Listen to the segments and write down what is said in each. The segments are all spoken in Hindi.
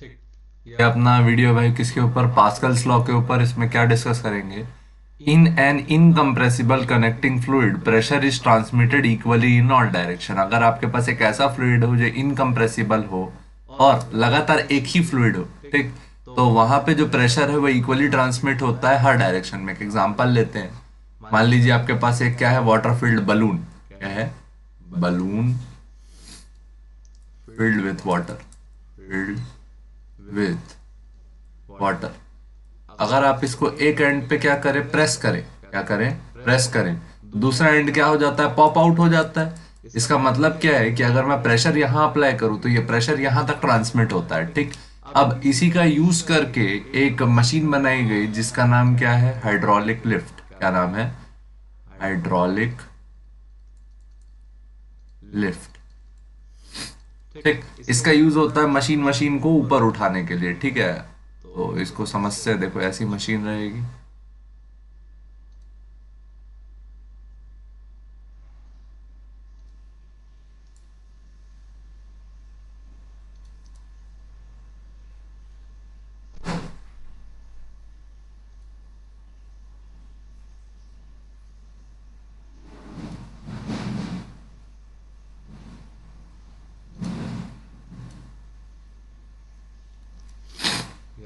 ये अपना वीडियो भाई किसके ऊपर, पास्कल्स लॉ के ऊपर। इसमें क्या डिस्कस करेंगे, in an incompressible connecting fluid pressure is transmitted equally in all direction. अगर आपके पास एक ऐसा फ्लूइड हो जो इनकम्प्रेसिबल हो और लगातार एक ही फ्लूइड हो, ठीक, तो वहां पे जो प्रेशर है वो इक्वली ट्रांसमिट होता है हर डायरेक्शन में। एक एग्जांपल लेते हैं, मान लीजिए आपके पास एक क्या है, वाटर फील्ड बलून। क्या है? Balloon filled with water, filled with water। अगर आप इसको एक एंड पे क्या करें, प्रेस करें, क्या करें, प्रेस करें, तो दूसरा एंड क्या हो जाता है, पॉप आउट हो जाता है। इसका मतलब क्या है कि अगर मैं प्रेशर यहां अप्लाई करूं तो ये प्रेशर यहां तक ट्रांसमिट होता है, ठीक। अब इसी का यूज करके एक मशीन बनाई गई जिसका नाम क्या है, हाइड्रोलिक लिफ्ट। क्या नाम है? Hydraulic lift. ठीक, इसका यूज होता है मशीन मशीन को ऊपर उठाने के लिए, ठीक है। तो इसको समझते हैं, देखो ऐसी मशीन रहेगी।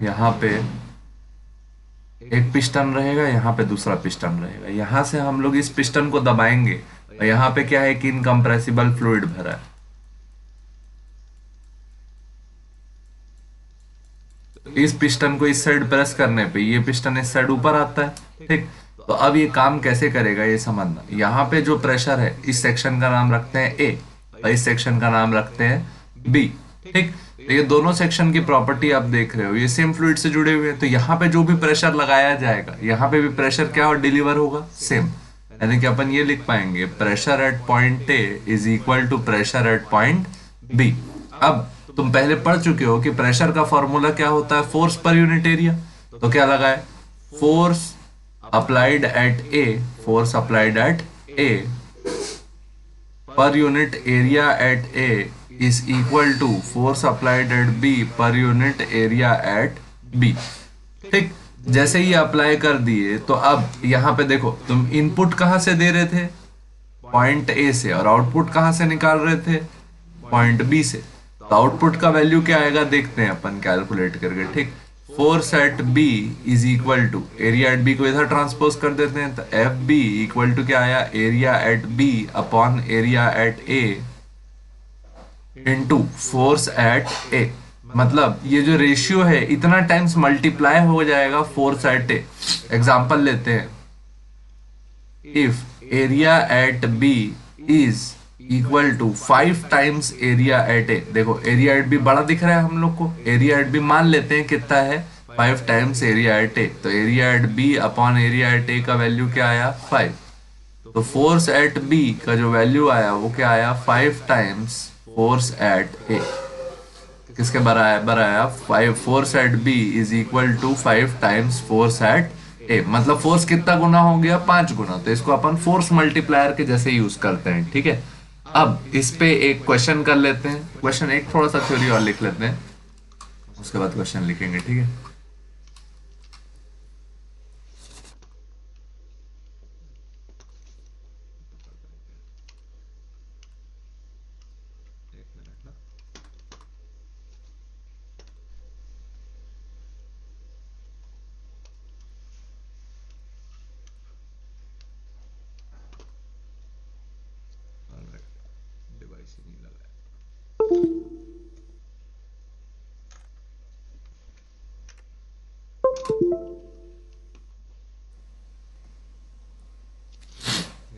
यहाँ पे एक पिस्टन रहेगा, यहाँ पे दूसरा पिस्टन रहेगा। यहाँ से हम लोग इस पिस्टन को दबाएंगे और यहाँ पे क्या है कि इनकम्प्रेसिबल फ्लूइड भरा है। तो इस पिस्टन को इस साइड प्रेस करने पे ये पिस्टन इस साइड ऊपर आता है, ठीक। तो अब ये काम कैसे करेगा ये समझना। यहाँ पे जो प्रेशर है, इस सेक्शन का नाम रखते हैं ए और इस सेक्शन का नाम रखते हैं बी, ठीक। तो ये दोनों सेक्शन की प्रॉपर्टी आप देख रहे हो, ये सेम फ्लूइड से जुड़े हुए हैं। तो यहाँ पे जो भी प्रेशर लगाया जाएगा, यहाँ पे भी प्रेशर क्या और डिलीवर होगा, सेम। यानी कि अपन ये लिख पाएंगे, pressure at point A is equal to pressure at point B. अब तुम पहले पढ़ चुके हो कि प्रेशर का फॉर्मूला क्या होता है, फोर्स पर यूनिट एरिया। तो क्या लगा है, force applied at A, force applied at A पर unit area at A is equal to force applied at B per unit area at B, ठीक। जैसे ही अप्लाई कर दिए तो अब यहां पे देखो, तुम इनपुट कहां से दे रहे थे, पॉइंट ए से, और आउटपुट कहां से निकाल रहे थे, पॉइंट बी से। तो आउटपुट का वैल्यू क्या आएगा देखते हैं अपन कैलकुलेट करके, ठीक। Force at B is equal to, area at B को इधर ट्रांसपोज कर देते हैं, तो एफ बी इक्वल टू क्या आया, area at B upon area at A into force at A. मतलब ये जो रेशियो है इतना टाइम्स मल्टीप्लाई हो जाएगा फोर्स एट ए। एग्जांपल लेते हैं, if area at B is equal to 5 times area at A. देखो एरिया एट बी बड़ा दिख रहा है हम लोग को, एरिया एट बी मान लेते हैं कितना है, 5 टाइम्स एरिया एट ए। तो area at B upon area at A का वैल्यू क्या आया, 5। तो फोर्स एट बी का जो वैल्यू आया वो क्या आया, 5 टाइम्स फोर्स एट ए। किसके बराबर आया, 5। Force at B is equal to 5 times force at A. मतलब फोर्स कितना गुना हो गया, 5 गुना। तो इसको अपन फोर्स मल्टीप्लायर के जैसे यूज करते हैं, ठीक है। अब इस पे एक क्वेश्चन कर लेते हैं। क्वेश्चन एक थोड़ा सा थ्योरी और लिख लेते हैं, उसके बाद क्वेश्चन लिखेंगे, ठीक है। डिवाइस ही नहीं लगा है।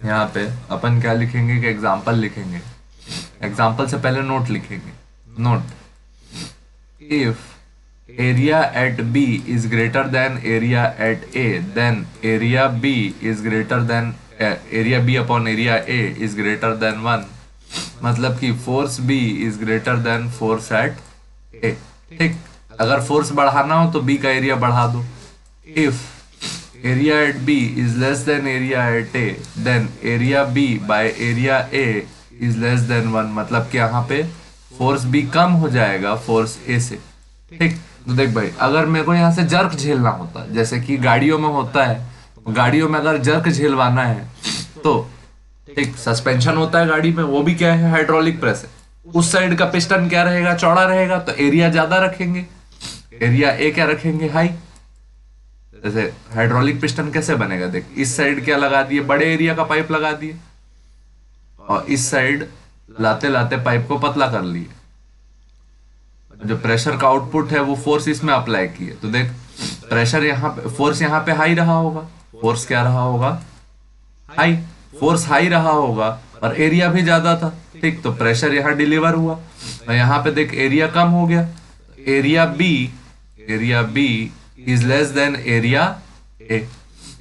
यहाँ पे अपन क्या लिखेंगे कि एग्जाम्पल लिखेंगे। एग्जाम्पल से पहले नोट लिखेंगे। Note, if area at B is greater than area at A, then area B is greater than area B upon area A is greater than 1। मतलब कि force B is greater than force at A, ठीक। अगर फोर्स बढ़ाना हो तो B का एरिया बढ़ा दो। If area eight B is less than area at A, then area B by area A is less than 1। मतलब कि यहाँ पे फोर्स B कम हो जाएगा फोर्स A से। ठीक। तो देख भाई, अगर मेरे को यहाँ से जर्क झेलना होता है, जैसे कि गाड़ियों में होता है, गाड़ियों में अगर जर्क झेलवाना है तो ठीक, सस्पेंशन होता है गाड़ी में, वो भी क्या है, हाइड्रोलिक प्रेस है। उस साइड का पिस्टन क्या रहेगा, चौड़ा रहेगा, तो एरिया ज्यादा रखेंगे, एरिया ए क्या रखेंगे, हाई। जैसे हाइड्रोलिक पिस्टन कैसे बनेगा, देख इस साइड क्या लगा दिए, बड़े एरिया का पाइप लगा दिए, और इस साइड लाते लाते पाइप को पतला कर लिए। जो प्रेशर का आउटपुट है वो फोर्स इसमें अप्लाई किए, तो देख प्रेशर यहाँ पे, फोर्स यहाँ पे हाई रहा होगा, फोर्स क्या रहा होगा, हाई, फोर्स हाई रहा होगा, और एरिया भी ज्यादा था। ठीक, तो प्रेशर यहाँ डिलीवर हुआ, और यहाँ पे देख एरिया कम हो गया, area B is less than area A,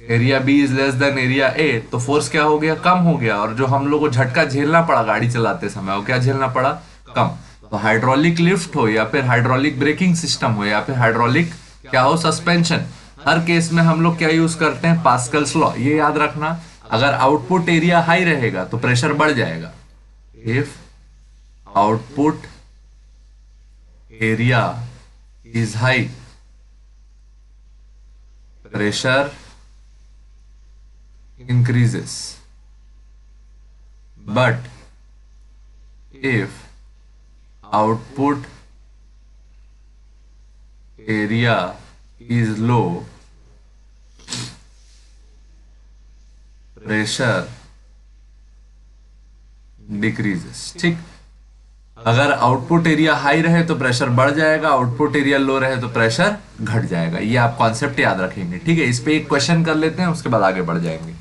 area B is less than area A, तो फोर्स क्या हो गया, कम हो गया, और जो हम लोग को झटका झेलना पड़ा गाड़ी चलाते समय, वो क्या झेलना पड़ा, कम। तो हाइड्रोलिक लिफ्ट हो, या फिर हाइड्रोलिक ब्रेकिंग सिस्टम हो, या फिर हाइड्रोलिक क्या हो, सस्पेंशन, हर केस में हम लोग क्या यूज करते हैं, पास्कल्स लॉ। ये याद रखना, अगर आउटपुट एरिया हाई रहेगा तो प्रेशर बढ़ जाएगा। If output area is high, pressure increases, but if output area is low, pressure decreases। ठीक, अगर आउटपुट एरिया हाई रहे तो प्रेशर बढ़ जाएगा, आउटपुट एरिया लो रहे तो प्रेशर घट जाएगा। ये आप कॉन्सेप्ट याद रखेंगे, ठीक है। इस पे एक क्वेश्चन कर लेते हैं, उसके बाद आगे बढ़ जाएंगे।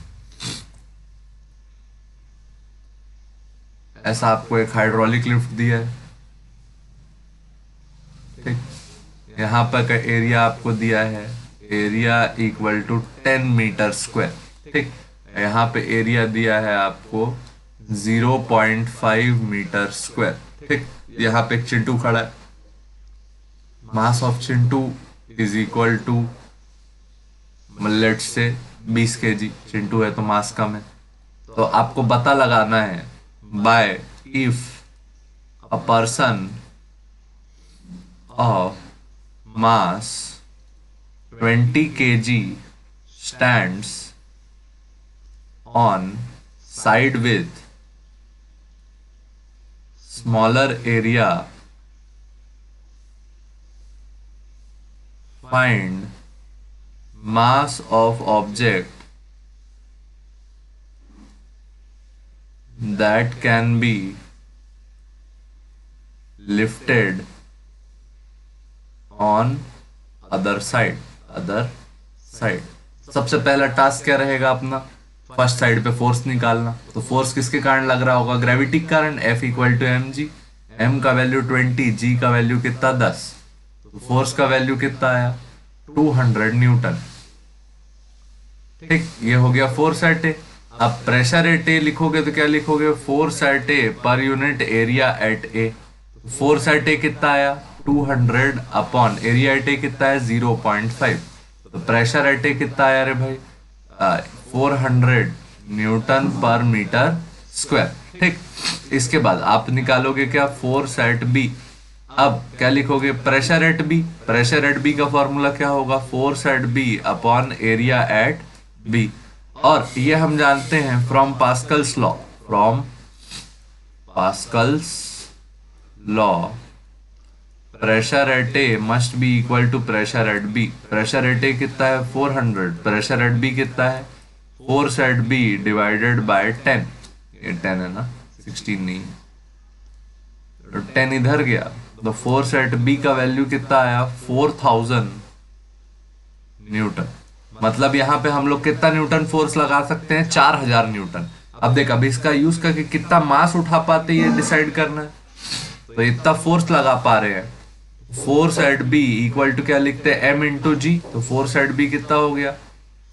ऐसा आपको एक हाइड्रोलिक लिफ्ट दिया है, ठीक, यहां पर का एरिया आपको दिया है, area equal to 10 metre square, ठीक। यहाँ पे एरिया दिया है आपको 0.5 मीटर स्क्वायर, ठीक। यहाँ पे एक चिंटू खड़ा है, mass of Chintu is equal to let's say 20 KG, Chintu है तो मास कम है, तो आपको पता लगाना है by if a person of mass 20 kg stands on side with smaller area, find mass of object that can be lifted on other side। सबसे पहला टास्क क्या रहेगा अपना, फर्स्ट साइड पे फोर्स निकालना। तो फोर्स किसके कारण लग रहा होगा, ग्रेविटी के कारण, F equal to M G, M का वैल्यू 20, जी का वैल्यू कितना 10, तो फोर्स का वैल्यू कितना आया 200 न्यूटन, ठीक। ये हो गया फोर्स एट ए। अब प्रेशर एट ए लिखोगे तो क्या लिखोगे, फोर्स एट ए पर unit area at A. Force at A कितना आया 200 अपॉन एरिया एट ए कितना है 0.5, तो प्रेशर एट ए कितना आया रे भाई 400 न्यूटन पर मीटर स्क्वायर, ठीक। इसके बाद आप निकालोगे क्या, फोर्स एट बी। अब क्या लिखोगे, pressure at B, pressure at B का फॉर्मूला क्या होगा, force at B upon area at B. और ये हम जानते हैं from Pascal's law, from Pascal's law, pressure at A must be equal to pressure at B. Pressure at A कितना है 400, प्रेशर एट बी कितना है, force at B divided by 10, ये 10 है ना, 16 नहीं, तो 10 इधर गया, तो फोर्स एट बी का वैल्यू कितना आया 4000 न्यूटन। मतलब यहाँ पे हम लोग कितना न्यूटन फोर्स लगा सकते हैं, 4000 न्यूटन। अब देख, अब इसका यूज करके कितना मास उठा पाते ये डिसाइड करना है, तो इतना फोर्स लगा पा रहे हैं। Force at B equal to क्या लिखते हैं, एम इंटू जी, तो फोर्स एट बी कितना हो गया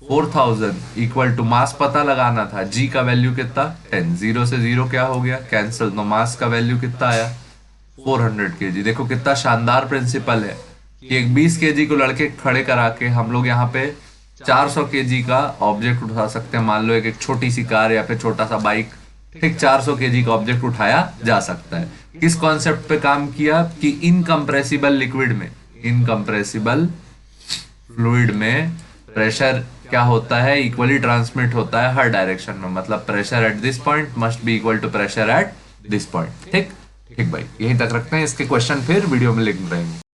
4000 इक्वल टू मास पता लगाना था, जी का वैल्यू कितना 10, 0 से 0 क्या हो गया कैंसिल, तो मास का वैल्यू कितना आया 400 kg। देखो कितना शानदार प्रिंसिपल है कि एक 20 kg को लड़के खड़े करा के हम लोग यहाँ पे 400 kg का ऑब्जेक्ट उठा सकते हैं। मान लो एक छोटी सी कार या फिर छोटा सा बाइक, ठीक, 400 kg का ऑब्जेक्ट उठाया जा सकता है। किस कॉन्सेप्ट पे काम किया कि इनकम्प्रेसिबल लिक्विड में, इनकम्प्रेसिबल फ्लूइड में प्रेशर क्या होता है, इक्वली ट्रांसमिट होता है हर डायरेक्शन में, मतलब pressure at this point must be equal to pressure at this point. ठीक ठीक भाई, यहीं तक रखते हैं, इसके क्वेश्चन फिर वीडियो में लिख रहेंगे।